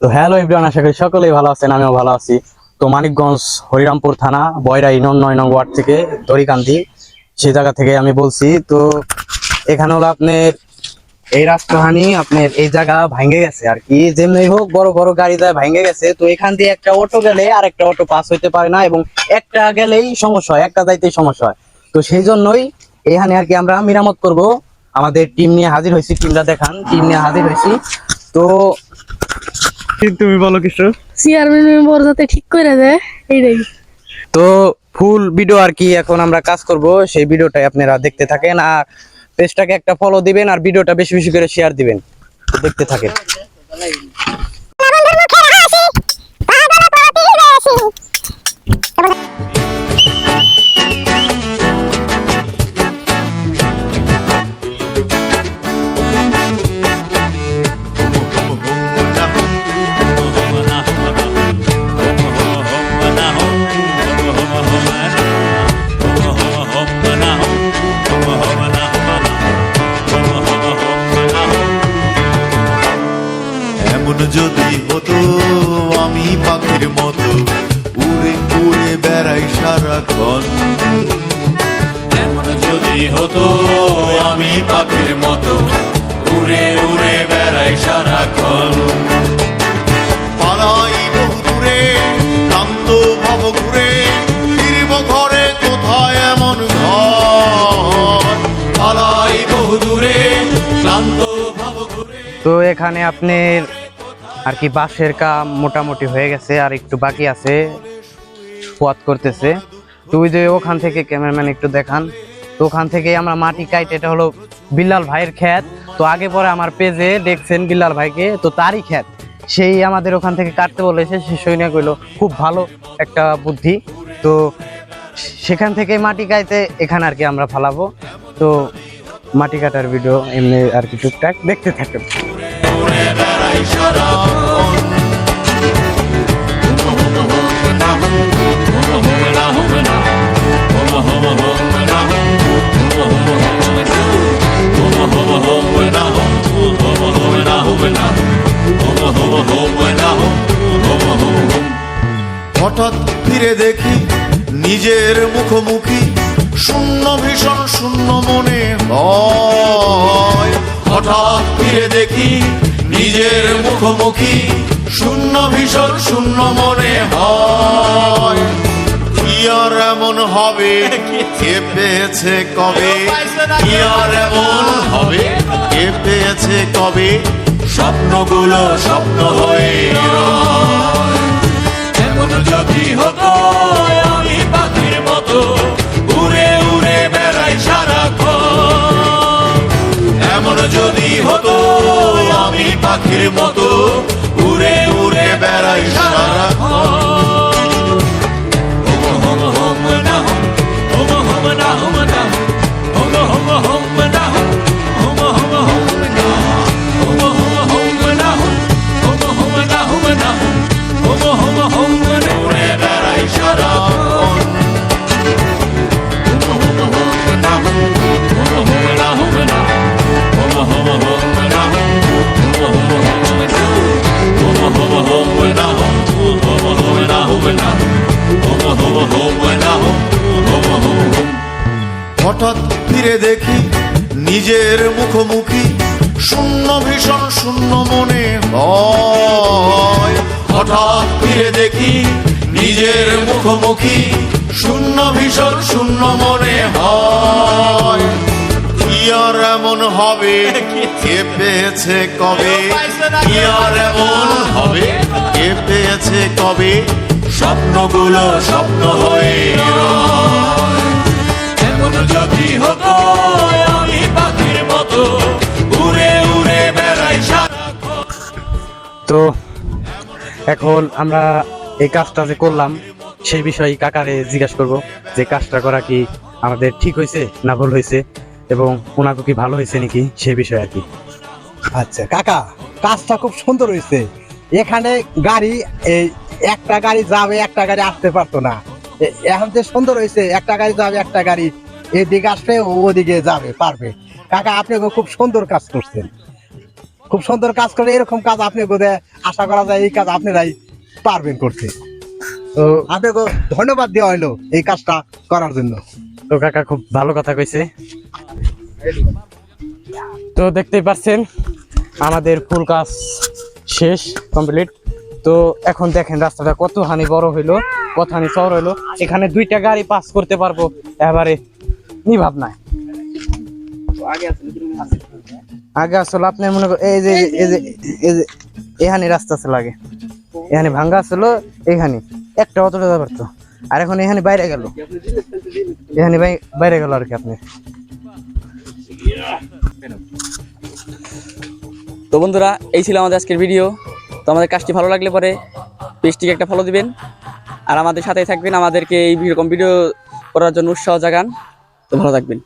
তো hello everyone, আশা করি সকলেই ভালো আছেন, আমিও ভালো আছি। তো মানিকগঞ্জ হরিরামপুর থানা বয়রা ইউনিয়ন 9 নং ওয়ার্ড থেকে দড়িকান্দি সেই জায়গা থেকে আমি বলছি। তো এখানে হলো আপনার এই রাস্তাহানি আপনার এই জায়গা ভাঙে গেছে আর কি, যেমনি হোক বড় বড় গাড়ি যায় ভাঙে গেছে। তো এখান দিয়ে একটা অটো গেলে আর একটা অটো পাস হইতে পারে না, এবং একটা গেলেই সমস্যা হয়, একটা যাইতেই সমস্যা হয়। তো সেই জন্যই এখানে আর কি আমরা মেরামত করব, আমাদের টিম নিয়ে হাজির হয়েছি। টিমটা দেখান, টিম নিয়ে হাজির হয়েছি। তো তুমি বলো কিছু। চেয়ারম্যান মেম্বার যাতে ঠিক করে দেয় এইটাই। তো ফুল ভিডিও আর কি এখন আমরা কাজ করব, সেই ভিডিওটাই আপনারা দেখতে থাকেন, আর পেজটাকে একটা ফলো দিবেন, আর ভিডিওটা বেশি বেশি করে শেয়ার দিবেন। তো দেখতে থাকেন। যদি হতো আমি পাখির মতো উড়ে উড়ে বেড়াই সারাক্ষণ, এমন যদি হতো আমি পাখির মতো উড়ে উড়ে বেড়াই সারাক্ষণ। পালাই বহু দূরে ক্লান্ত ভব ঘুরে ফিরব ঘরে কোথায় এমন ঘর, পালাই বহু দূরে ক্লান্ত ভব ঘুরে। তো এখানে আপনার আর কি বাঁশের কাম মোটামুটি হয়ে গেছে, আর একটু বাকি আছে, পোয়াত করতেছে। তো ওই যে ওখান থেকে ক্যামেরাম্যান একটু দেখান। তো ওখান থেকে আমরা মাটি কাটে, এটা হলো বিল্লাল ভাইয়ের ক্ষেত। তো আগে পরে আমার পেজে দেখছেন বিল্লাল ভাইকে, তো তারই ক্ষেত, সেই আমাদের ওখান থেকে কাটতে বলেছে। সে সৈন্য কইলো খুব ভালো একটা বুদ্ধি। তো সেখান থেকে মাটি কাটতে এখানে আর কি আমরা ফালাবো। তো মাটি কাটার ভিডিও এমনি আর কি টুকটাক দেখতে থাকেন। হঠাৎ ফিরে দেখি নিজের মুখোমুখি, শূন্য ভীষণ শূন্য মনে হয়। হঠাৎ ফিরে দেখি নিজের মুখোমুখি, শূন্য ভীষণ শূন্য মনে হয়। কি আর এমন হবে কে পেয়েছে কবে, কি আর এমন হবে কে পেয়েছে কবে, স্বপ্নগুলো স্বপ্ন হয়ে রয়। এমন যদি হতো আমি পাখির মতো উড়ে উড়ে বেড়াই সারাক্ষণ, এমন যদি হতো আমি পাখির মতো উড়ে উড়ে বেড়াই সারাক্ষণ। হঠাৎ ফিরে দেখি নিজের মুখোমুখি, শূন্য ভীষণ শূন্য মনে হয়। হঠাৎ ফিরে দেখি নিজের মুখোমুখি, শূন্য ভীষণ শূন্য মনে হয়। কি আর এমন হবে কে পেয়েছে কবে, কি আর এমন হবে কে পেয়েছে কবে, স্বপ্নগুলো স্বপ্ন হয়ে রয়। এমন যদি হতো আমি পাখির মতো উড়ে উড়ে বেড়াই সারাক্ষণ। তো এখন আমরা এই কাজটা যে করলাম সেই বিষয়ে কাকারে জিজ্ঞাসা করব যে কাজটা করা কি আমাদের ঠিক হয়েছে না ভুল হয়েছে, এবং ওনাকে কি ভালো হয়েছে নাকি সেই বিষয়ে আর কি। আচ্ছা কাকা, কাজটা খুব সুন্দর হয়েছে। এখানে গাড়ি এই একটা গাড়ি যাবে, একটা গাড়ি আসতে পারতো না। এখন যে সুন্দর হয়েছে, একটা গাড়ি যাবে, একটা গাড়ি এদিকে আসবে, ওদিকে যাবে পারবে। কাকা আপনি খুব সুন্দর কাজ করছেন। খুব সুন্দর কাজ করে, এরকম কাজ আপনি বোধহয় আশা করা যায় এই কাজ আপনারাই পারবেন করতে। তো আপনাকে ধন্যবাদ দেওয়া হলো এই কাজটা করার জন্য। তো কাকা খুব ভালো কথা কইছে। তো দেখতেই পাচ্ছেন আমাদের ফুল কাজ শেষ, কমপ্লিট। তো এখন দেখেন রাস্তাটা কতখানি বড় হইলো, কতখানি চওড়া হইলো। এখানে 2টা গাড়ি পাস করতে পারবো এবারে নিভাব নাই। আগে আসলে আপনি মনে করেন এই যে এখানে রাস্তা ছিল, আগে এখানে ভাঙ্গা ছিল, এখানে একটা অতটা যাবার তো, আর এখন এখানে বাইরে গেল, এখানে বাইরে গেল আর কি। আপনি তো বন্ধুরা, এই ছিল আমাদের আজকের ভিডিও। তো আমাদের কাজটি ভালো লাগলে পরে পেজটিকে একটা ফলো দিবেন, আর আমাদের সাথেই থাকবেন, আমাদেরকে এই রকম ভিডিও করার জন্য উৎসাহ জাগান। তো ভালো থাকবেন।